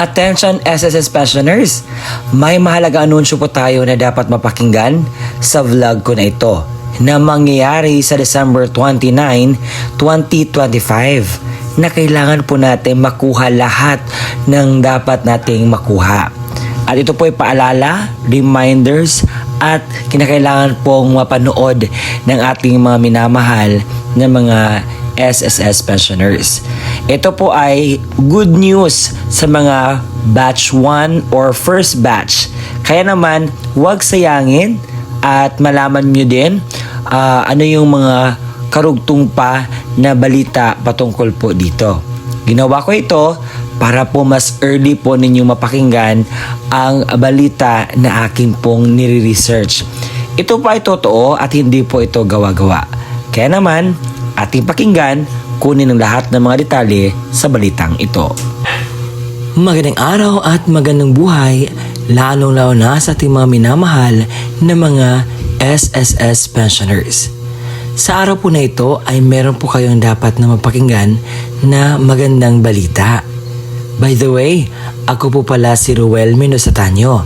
Attention SSS pensioners! May mahalaga anunsyo po tayo na dapat mapakinggan sa vlog ko na ito na mangyayari sa December 29, 2025 na kailangan po natin makuha lahat ng dapat nating makuha. At ito po ay paalala, reminders at kinakailangan pong mapanood ng ating mga minamahal na mga SSS pensioners. Ito po ay good news sa mga batch 1 or first batch. Kaya naman, huwag sayangin at malaman nyo din ano yung mga karugtong pa na balita patungkol po dito. Ginawa ko ito para po mas early po ninyong mapakinggan ang balita na aking pong nire-research. Ito pa ay totoo at hindi po ito gawa-gawa. Kaya naman, ating pakinggan, kunin ang lahat ng mga detalye sa balitang ito. Magandang araw at magandang buhay, lalong-lalo na sa ating mga minamahal na mga SSS pensioners. Sa araw po na ito ay meron po kayong dapat na mapakinggan na magandang balita. By the way, ako po pala si Ruel Mendoza Tanyo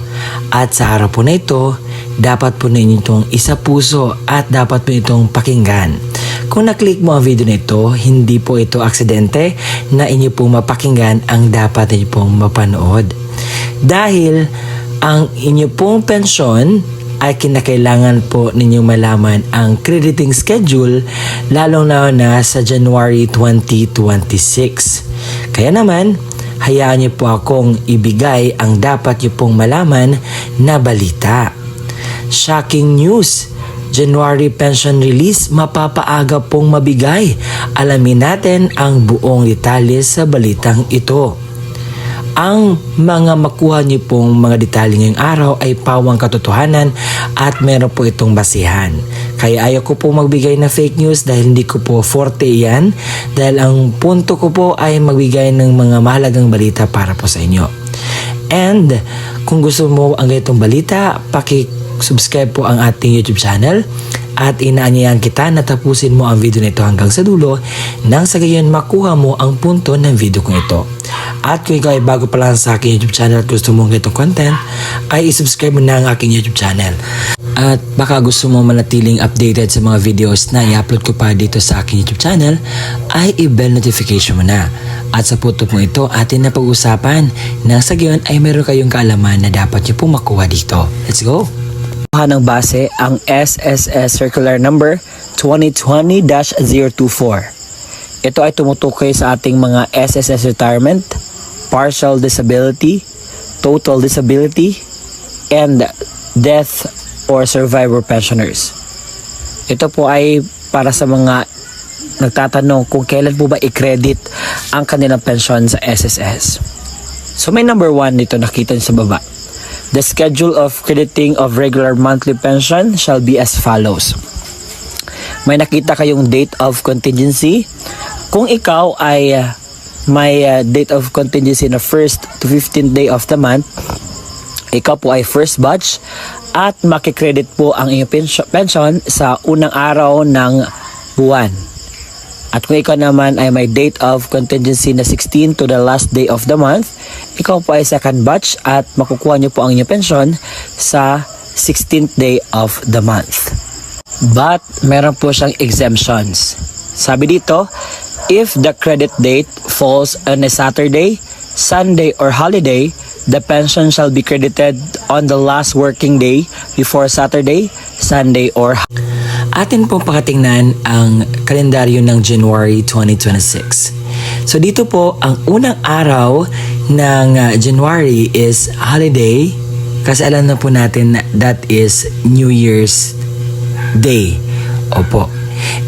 at sa araw po na ito, dapat po ninyo itong isa puso at dapat po itong pakinggan. Kung naklik mo ang video na ito, hindi po ito aksidente na inyo pong mapakinggan ang dapat inyo pong mapanood. Dahil ang inyo pong pensyon ay kinakailangan po ninyong malaman ang crediting schedule lalong na sa January 2026. Kaya naman, hayaan niyo po akong ibigay ang dapat niyo pong malaman na balita. Shocking news! January pension release mapapaaga pong mabigay. Alamin natin ang buong detalye sa balitang ito. Ang mga makuha niyo pong mga detalye ngayong araw ay pawang katotohanan at meron po itong basihan. Kaya ayaw ko po magbigay na fake news dahil hindi ko po forte yan. Dahil ang punto ko po ay magbigay ng mga mahalagang balita para po sa inyo. And kung gusto mo ang ganitong balita, subscribe po ang ating YouTube channel at inaanyayahan kita na tapusin mo ang video na ito hanggang sa dulo nang sa gayon makuha mo ang punto ng video ko ito. At kung ikaw ay bago pa lang sa aking YouTube channel at gusto mo ang ganitong content, ay isubscribe mo na ang aking YouTube channel. At baka gusto mo manatiling updated sa mga videos na i-upload ko pa dito sa aking YouTube channel, ay i-bell notification mo na. At sa punto po ito atin na pag-usapan nang sa gayon ay meron kayong kaalaman na dapat nyo pong makuha dito. Let's go! Ng base ang SSS Circular Number 2020-024. Ito ay tumutukoy sa ating mga SSS retirement, partial disability, total disability, and death or survivor pensioners. Ito po ay para sa mga nagtatanong kung kailan po ba i-credit ang kanilang pensyon sa SSS. So may number 1 dito nakita niyo sa baba. The schedule of crediting of regular monthly pension shall be as follows. May nakita kayong date of contingency. Kung ikaw ay may date of contingency na 1st to 15th day of the month, ikaw po ay first batch at makikredit po ang iyong pension sa unang araw ng buwan. At kung ikaw naman ay may date of contingency na 16 to the last day of the month, ikaw po ay second batch at makukuha nyo po ang inyong pension sa 16th day of the month. But meron po siyang exemptions. Sabi dito, if the credit date falls on a Saturday, Sunday, or holiday, the pension shall be credited on the last working day before Saturday, Sunday, or atin pong pakatingnan ang kalendaryo ng January 2026. So dito po, ang unang araw ng January is holiday kasi alam na po natin that is New Year's Day. Opo.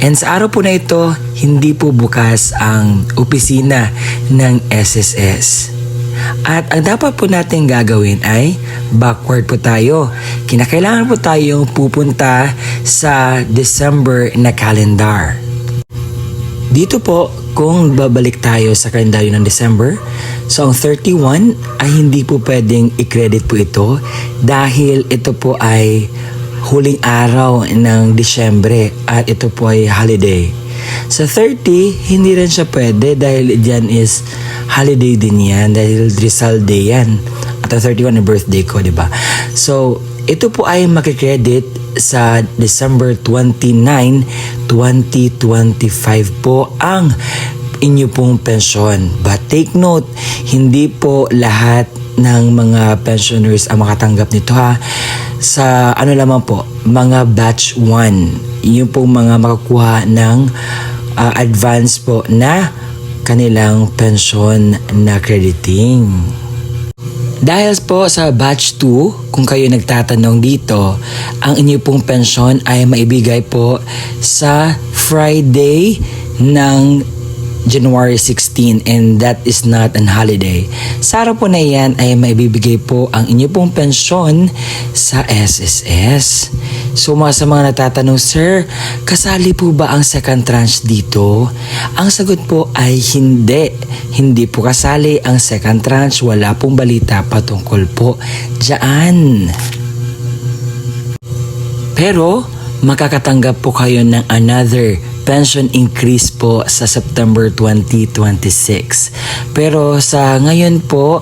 And sa araw po na ito, hindi po bukas ang opisina ng SSS. At ang dapat po natin gagawin ay backward po tayo. Kinakailangan po tayong pupunta sa December na calendar. Dito po, kung babalik tayo sa kalendaryo ng December, so ang 31 ay hindi po pwedeng i-credit po ito dahil ito po ay huling araw ng Disyembre at ito po ay holiday. Sa 30, hindi rin siya pwede dahil dyan is holiday din yan dahil Rizal Day yan. At ang 31 na birthday ko, di ba? So, ito po ay makikredit sa December 29, 2025 po ang inyo pong pensyon. But take note, hindi po lahat ng mga pensioners ang makatanggap nito ha. Sa ano lamang po, mga batch 1, yung pong mga makakuha ng advance po na kanilang pensyon na crediting. Dahil po sa batch 2, kung kayo nagtatanong dito, ang inyo pong pensyon ay maibigay po sa Friday ng January 16 and that is not an holiday. Sa araw po na yan ay maibibigay po ang inyo pong pensyon sa SSS. So sa mga natatanong, Sir, kasali po ba ang second tranche dito? Ang sagot po ay hindi. Hindi po kasali ang second tranche. Wala pong balita patungkol po dyan. Pero makakatanggap po kayo ng another pension increase po sa September 2026. Pero sa ngayon po,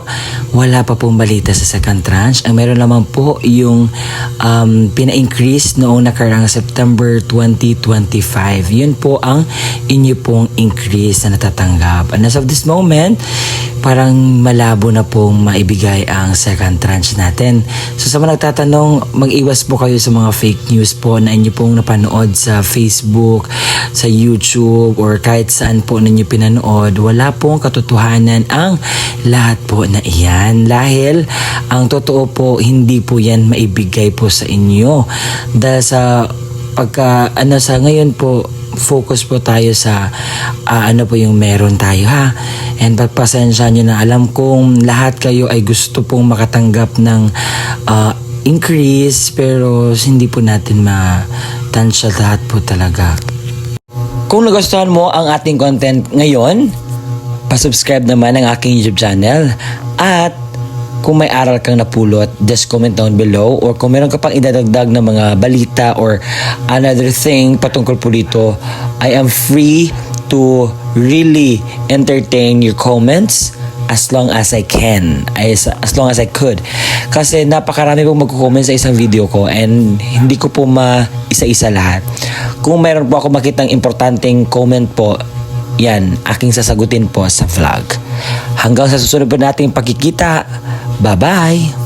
wala pa pong balita sa second tranche. Ang meron lamang po yung pina-increase noong nakarang September 2025. Yun po ang inyo pong increase na natatanggap. And as of this moment, parang malabo na pong maibigay ang second tranche natin. So sa mga nagtatanong, mag-iwas po kayo sa mga fake news po na inyo pong napanood sa Facebook, sa YouTube, or kahit saan po ninyo pinanood. Wala pong katotohanan ang lahat po na iyan. Dahil ang totoo po, hindi po yan maibigay po sa inyo. Dahil sa sa ngayon po, focus po tayo sa ano po yung meron tayo ha. And pagpasensya nyo na, alam kong lahat kayo ay gusto pong makatanggap ng increase, pero hindi po natin matansya lahat po talaga. Kung nagustuhan mo ang ating content ngayon, pasubscribe naman ang aking YouTube channel. At kung may aral kang napulot, just comment down below. Or kung meron ka pang idadagdag na mga balita or another thing patungkol po dito, I am free to really entertain your comments as long as I can, as long as I could. Kasi napakarami pong magko-comment sa isang video ko and hindi ko po isa-isa lahat. Kung mayroon po ako makitang importanteng comment po, yan, aking sasagutin po sa vlog. Hanggang sa susunod po nating pagkikita. Bye-bye!